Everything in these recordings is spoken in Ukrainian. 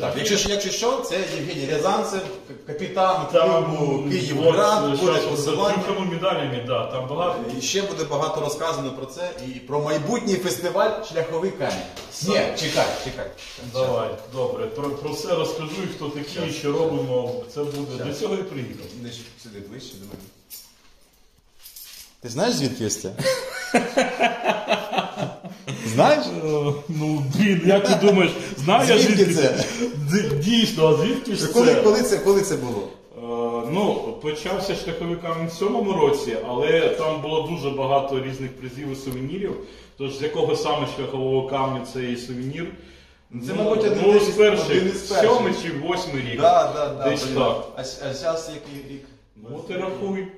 Так, якщо що, це Євгеній Рязанцев, капітан клубу Київград, буде посилання. З трьома медалями, да, там багато. І ще буде багато розказано про це і про майбутній фестиваль «Шляховий камінь». Ні, чекай. Давай, добре. Про це розкажу, і хто такі, що робимо. Це буде. Для цього і приїхав. Сюди ближче до мене. Ти знаєш, звідки ось це? Знаєш? Ну, блін, як ти думаєш, знаю я Звідки це? Дійсно, а звідки ж це? Коли це було? Ну, почався «Шляховий камінь» в 7-му році, але там було дуже багато різних призів і сувенірів. Тож з якого саме «Шляхового каменю» це і сувенір? Це, мабуть, один із перших, один із перших. 7-й чи 8-й рік. Да. Десь так. А зараз який рік? Ну, ти рахуй.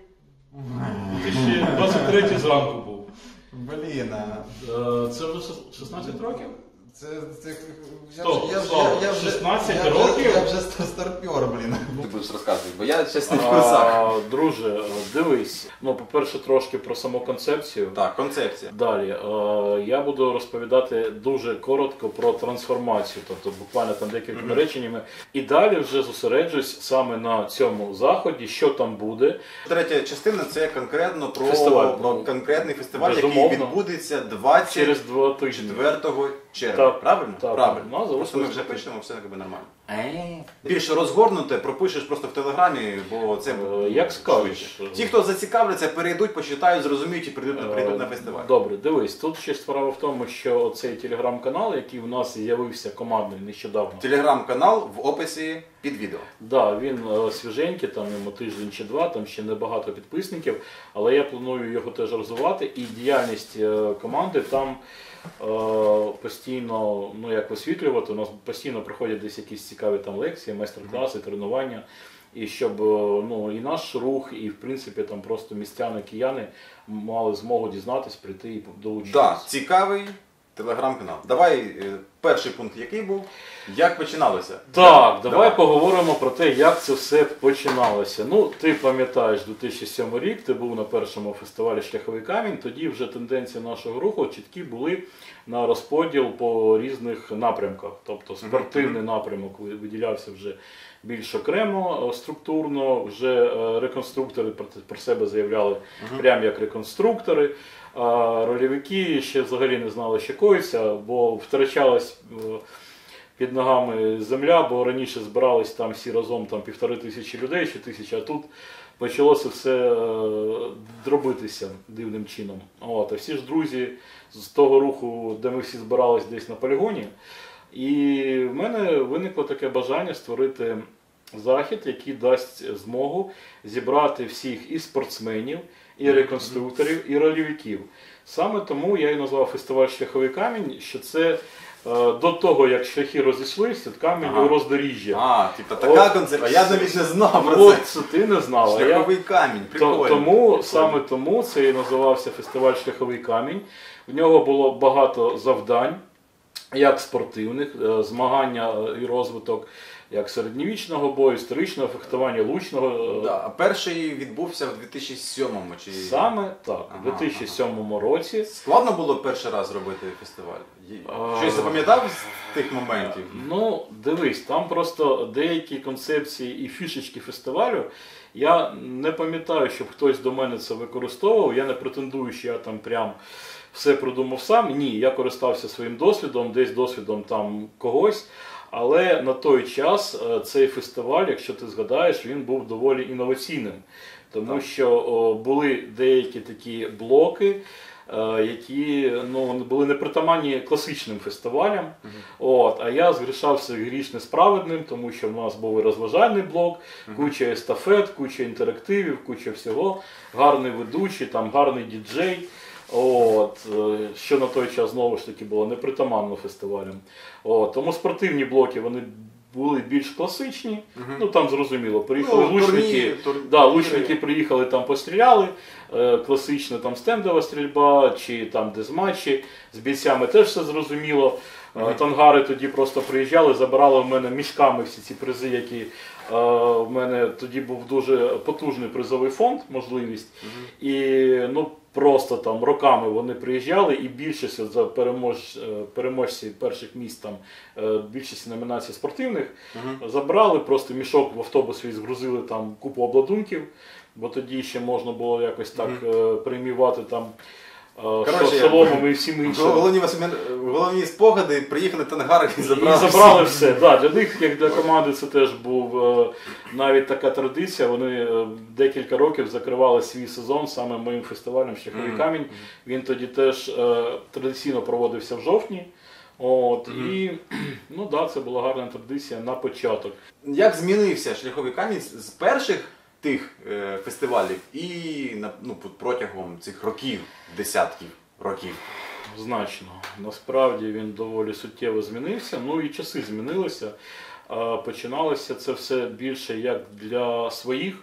Ти ще 23-й зранку був. Блін, Це вже 16 років? Стоп, 16 років? Я вже старпер, блін. Ти будеш розказувати, бо я щас не в курсах. Друже, дивись, ну, по-перше, трошки про саму концепцію. Так, концепція. Далі, я буду розповідати дуже коротко про трансформацію, тобто буквально там декількома реченнями. І далі вже зосереджусь саме на цьому заході, що там буде. Третя частина – це конкретно про конкретний фестиваль, безумовно, який відбудеться 24 червня. Правильно? Так. Правильно. Просто ми вже пишемо, все якби нормально. Більше розгорнуте, пропишеш просто в Телеграмі, бо це як скажеш. Ті, хто зацікавляться, перейдуть, почитають, зрозуміють і прийдуть на фестиваль. Добре, дивись, тут ще справа в тому, що цей телеграм-канал, який у нас з'явився командний нещодавно. Телеграм-канал в описі під відео. Так, він свіженький, там йому тиждень чи два, там ще небагато підписників, але я планую його теж розвивати, і діяльність команди там постійно, ну, як висвітлювати, у нас постійно проходять десь якісь цікаві там лекції, майстер-класи, тренування, і щоб, ну, і наш рух, і в принципі там просто містяни, кияни мали змогу дізнатись, прийти і долучитися. Так, цікавий телеграм-канал. Давай, перший пункт який був? Як починалося? Так, давай поговоримо про те, як це все починалося. Ну, ти пам'ятаєш 2007 рік, ти був на першому фестивалі «Шляховий камінь», тоді вже тенденції нашого руху чіткі були на розподіл по різних напрямках. Тобто спортивний напрямок виділявся вже більш окремо, структурно, вже реконструктори про себе заявляли прямо як реконструктори. А рольовики ще взагалі не знали, що коїться, бо втрачалась під ногами земля, бо раніше збирались там всі разом там 1500 людей чи 1000, а тут почалося все дробитися дивним чином. От, а всі ж друзі з того руху, де ми всі збирались десь на полігоні, і в мене виникло таке бажання створити захід, який дасть змогу зібрати всіх і спортсменів, і реконструкторів, і рольовиків. Саме тому я і назвав фестиваль «Шляховий камінь», що це до того, як шляхи розійшлися, камінь у роздоріжжя. Така концепція, я навіть не знав про це. От це ти не знав. Шляховий камінь, прикольно. Саме тому це і називався фестиваль «Шляховий камінь». В нього було багато завдань, як спортивних, змагання і розвиток, як середньовічного бою, історичного фехтування, лучного. Да, перший відбувся в 2007-му? Чи... Саме так, у 2007 році. Складно було перший раз робити фестиваль? Щось запам'ятав з тих моментів? Ну, дивись, там просто деякі концепції і фішечки фестивалю, я не пам'ятаю, щоб хтось до мене це використовував, я не претендую, що я там прям все придумав сам. Ні, я користався своїм досвідом, десь досвідом там когось. Але на той час цей фестиваль, якщо ти згадаєш, він був доволі інноваційним. Тому що були деякі такі блоки, які були непритаманні класичним фестивалям. А я згрішався гріш несправедним, тому що в нас був і розважальний блок, куча естафет, куча інтерактивів, куча всього, гарний ведучий, там гарний діджей. Що на той час знову ж таки було непритаманно фестивалям. Тому спортивні блоки вони були більш класичні, ну там зрозуміло, приїхали лучники, лучники приїхали, там постріляли, класична там стендова стрільба, чи там дезматчі, з бійцями теж все зрозуміло. Тангари тоді просто приїжджали, забирали в мене мішками всі ці призи, які в мене тоді був дуже потужний призовий фонд, можливість. І ну, просто там роками вони приїжджали, і більшість за переможці перших місць, там, більшість номінацій спортивних, забрали, просто мішок в автобус згрузили там купу обладунків, бо тоді ще можна було якось так преміювати там соломами і всім іншим. Головні спогади, приїхали тангари і забрали. І забрали все. Да, для них, як для команди, це теж був навіть така традиція. Вони декілька років закривали свій сезон саме моїм фестивалем «Шляховий камінь». Він тоді теж традиційно проводився в жовтні. От, і ну, да, це була гарна традиція на початок. Як змінився «Шляховий камінь» з перших тих фестивалів і ну, протягом цих років, десятків років? Значно. Насправді він доволі суттєво змінився, ну і часи змінилися. Починалося це все більше як для своїх.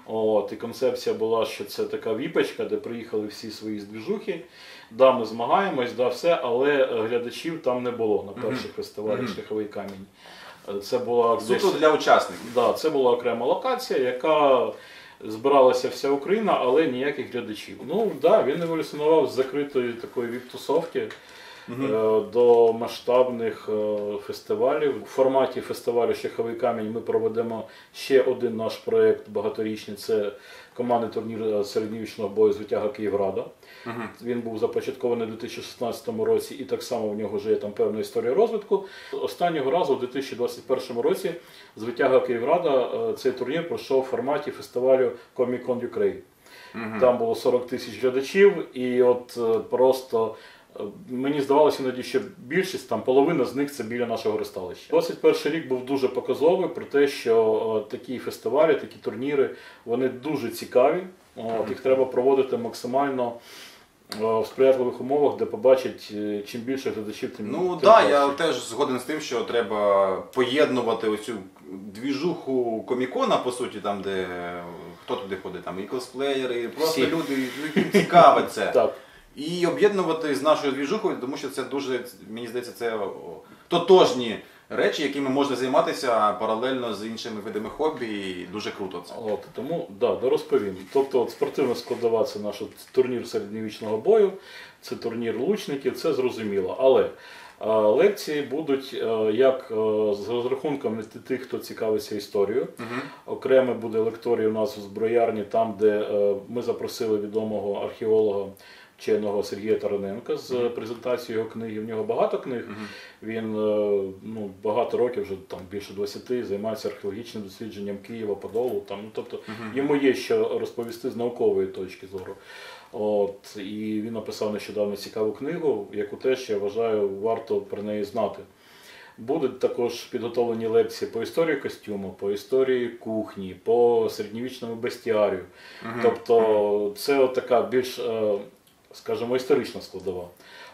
От, і концепція була, що це така віпочка, де приїхали всі свої здвіжухи. Да, ми змагаємось, да, все, але глядачів там не було на перших фестивалях «Шляховий камінь». Це була суто для учасників. Да, це була окрема локація, яка збиралася вся Україна, але ніяких глядачів. Ну, да, він еволюціонував з закритої такої віп-тусовки до масштабних фестивалів. У форматі фестивалю «Шляховий камінь» ми проведемо ще один наш проєкт багаторічний. Це командний турнір середньовічного бою «Звитяга Київрада». Він був започаткований у 2016 році, і так само в нього вже є там певна історія розвитку. Останнього разу у 2021 році «Звитяга Київрада» цей турнір пройшов в форматі фестивалю Comic-Con Ukraine. Там було 40 тисяч глядачів, і от просто мені здавалося іноді, що більшість, там половина з них це біля нашого ресталища. 21 рік був дуже показовий про те, що такі фестивалі, такі турніри, вони дуже цікаві. Їх треба проводити максимально в сприятливих умовах, де побачать чим більше глядачів, тим ну так, я теж згоден з тим, що треба поєднувати оцю двіжуху комікона, по суті, там, де хто туди ходить, там і косплеєри, і просто всі люди, яким цікаве це. Так. І об'єднувати з нашою двіжухою, тому що це дуже, мені здається, це тотожні речі, якими можна займатися паралельно з іншими видами хобі, і дуже круто це. От, тому, да, розповім. Тобто от, спортивна складова – це наш турнір середньовічного бою, це турнір лучників, це зрозуміло. Але лекції будуть як з розрахунком на тих, хто цікавиться історією. Окремо буде лекторій у нас у зброярні, там, де ми запросили відомого археолога, вченого Сергія Тараненка з презентацією його книги. В нього багато книг. Він ну, багато років, вже там більше 20, займається археологічним дослідженням Києва, Подолу. Там, ну, тобто йому є що розповісти з наукової точки зору. От, і він написав нещодавно цікаву книгу, яку теж, я вважаю, варто про неї знати. Будуть також підготовлені лекції по історії костюму, по історії кухні, по середньовічному бестіарію. Тобто це от така більш, скажімо, історична складова,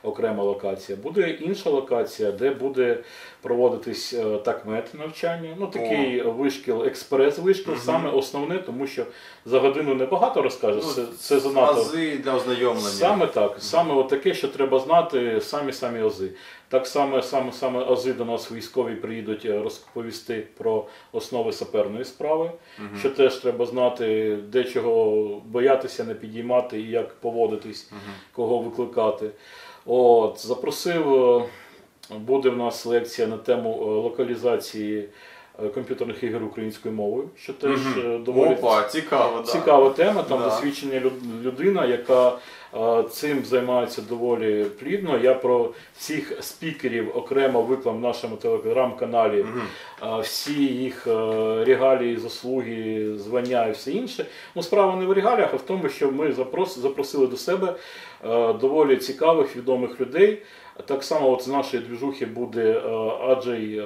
окрема локація. Буде інша локація, де буде проводитись такмет навчання, ну такий вишкіл, експрес-вишкіл, саме основне, тому що за годину небагато розкажеш, це занадто. Ази для ознайомлення. Саме так, саме от таке, що треба знати, самі ази. Так саме ази до нас військові приїдуть розповісти про основи саперної справи, що теж треба знати, де чого боятися, не підіймати і як поводитись, кого викликати. От, запросив, буде в нас лекція на тему локалізації комп'ютерних ігор українською мовою, що теж доволі цікава тема, там досвідчена людина, яка цим займається доволі плідно. Я про всіх спікерів окремо виклав в нашому телеграм-каналі всі їх регалії, заслуги, звання і все інше. Ну, справа не в регаліях, а в тому, що ми запросили до себе доволі цікавих, відомих людей. Так само от з нашої двіжухи буде Аджей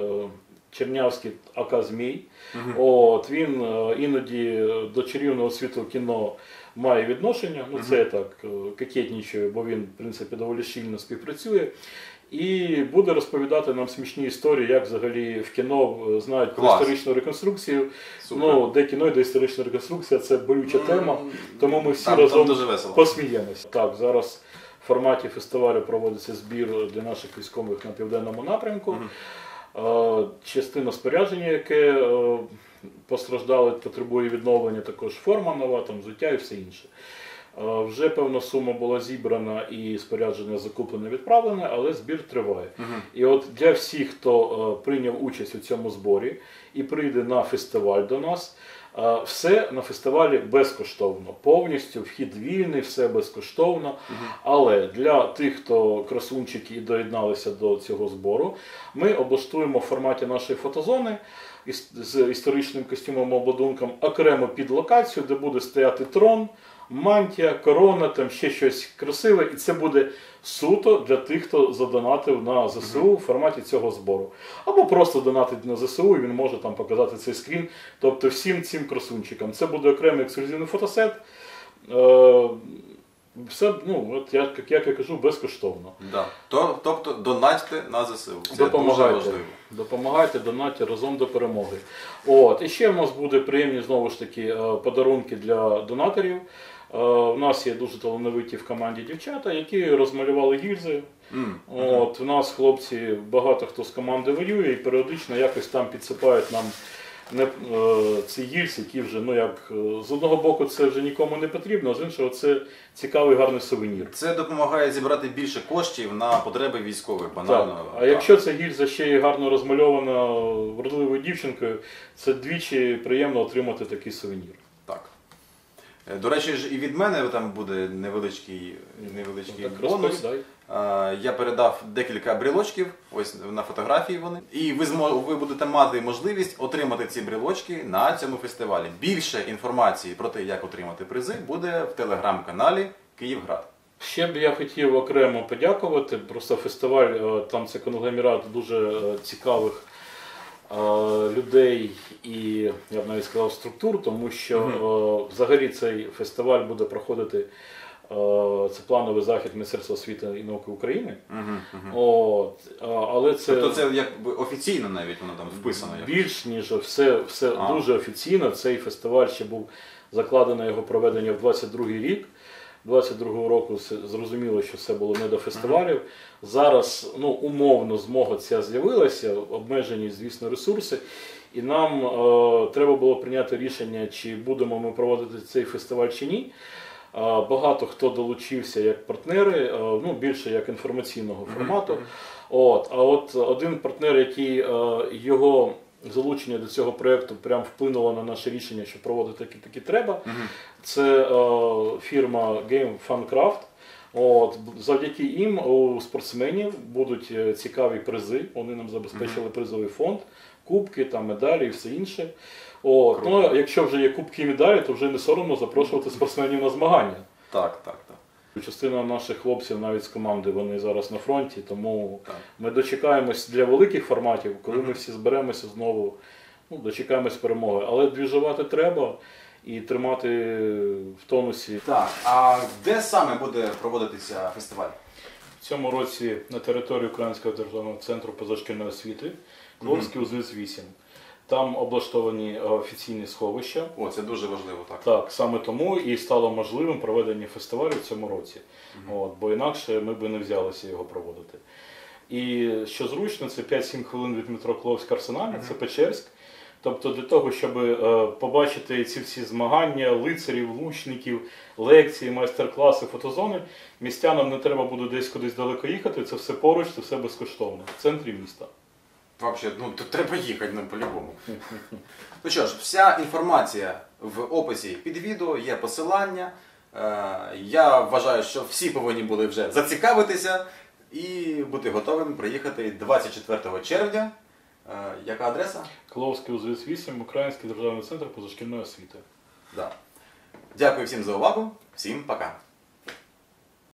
Чернявський, АК «Змій». От, він іноді до чарівного світу кіно має відношення, ну це я так кокетнічую, бо він, в принципі, доволі щільно співпрацює. І буде розповідати нам смішні історії, як взагалі в кіно знають про історичну реконструкцію. Ну, де кіно, де історична реконструкція, це болюча тема, тому ми всі разом посміємося. Так, зараз форматі фестивалю проводиться збір для наших військових на південному напрямку. Частина спорядження, яке постраждало, потребує відновлення, також форма нова, там, взуття і все інше. Вже певна сума була зібрана і спорядження закуплене, відправлене, але збір триває. І от для всіх, хто прийняв участь у цьому зборі і прийде на фестиваль до нас, все на фестивалі безкоштовно. Повністю вхід вільний, все безкоштовно. Але для тих, хто красунчики і доєдналися до цього збору, ми облаштуємо в форматі нашої фотозони з історичним костюмом обладунком окремо під локацію, де буде стояти трон, мантія, корона, там ще щось красиве, і це буде суто для тих, хто задонатив на ЗСУ в форматі цього збору. Або просто донатить на ЗСУ, і він може там показати цей скрін. Тобто всім цим красунчикам. Це буде окремий ексклюзивний фотосет. Все, ну, от як я кажу, безкоштовно. Да. Тобто донатьте на ЗСУ. Це Допомагайте. дуже важливо. Допомагайте, донатьте разом до перемоги. От. І ще в нас буде приємні, знову ж таки, подарунки для донаторів. У нас є дуже талановиті в команді дівчата, які розмалювали гільзи. От, у нас хлопці, багато хто з команди воює і періодично якось там підсипають нам ці гільзи, які вже, ну як, з одного боку це вже нікому не потрібно, а з іншого це цікавий, гарний сувенір. Це допомагає зібрати більше коштів на потреби військових, банально. Так. А якщо ця гільза ще й гарно розмальована вродливою дівчинкою, це двічі приємно отримати такий сувенір. Так. До речі, ж і від мене там буде невеличкий бонус. Я передав декілька брелочків, ось на фотографії вони. І ви будете мати можливість отримати ці брелочки на цьому фестивалі. Більше інформації про те, як отримати призи, буде в телеграм-каналі Київград. Ще б я хотів окремо подякувати. Просто фестиваль, там це конгломерат дуже цікавих людей і, я б навіть сказав, структур, тому що взагалі цей фестиваль буде проходити, це плановий захід Міністерства освіти і науки України. От, але це, тобто це якби офіційно навіть воно там вписано? Більш ніж все дуже офіційно. Цей фестиваль ще був закладено його проведення в 22-й рік. 22-го року зрозуміло, що це було не до фестивалів. Зараз, ну, умовно, змога ця з'явилася, обмежені, звісно, ресурси. І нам треба було прийняти рішення, чи будемо ми проводити цей фестиваль чи ні. Багато хто долучився як партнери, ну, більше як інформаційного формату. От. А от один партнер, який його залучення до цього проєкту прям вплинуло на наше рішення, що проводити таки треба, це фірма Game Funcraft. От, завдяки їм у спортсменів будуть цікаві призи, вони нам забезпечили призовий фонд, кубки, там, медалі і все інше. От, ну, якщо вже є кубки і медалі, то вже не соромно запрошувати спортсменів на змагання. Так. Частина наших хлопців навіть з команди, вони зараз на фронті, тому ми дочекаємось для великих форматів, коли ми всі зберемося знову, ну, дочекаємось перемоги. Але двіжувати треба і тримати в тонусі. Так, а де саме буде проводитися фестиваль? В цьому році на території Українського державного центру позашкільної освіти Кловський узвіз 8. Там облаштовані офіційні сховища. О, це дуже важливо, так. Так, саме тому і стало можливим проведення фестивалю в цьому році. От, бо інакше ми б не взялися його проводити. І що зручно, це 5-7 хвилин від метро Кловськ-Арсенальне, це Печерськ. Тобто для того, щоб побачити ці всі змагання, лицарів, лучників, лекції, майстер-класи, фотозони, містянам не треба буде десь кудись далеко їхати, це все поруч, це все безкоштовно, в центрі міста. Взагалі, ну, тут треба їхати, ну, по-любому. Ну що ж, вся інформація в описі під відео, є посилання. Я вважаю, що всі повинні були вже зацікавитися і бути готовими приїхати 24 червня. Яка адреса? Кловський узвіз 8, Український державний центр позашкільної освіти. Да. Дякую всім за увагу. Всім пока.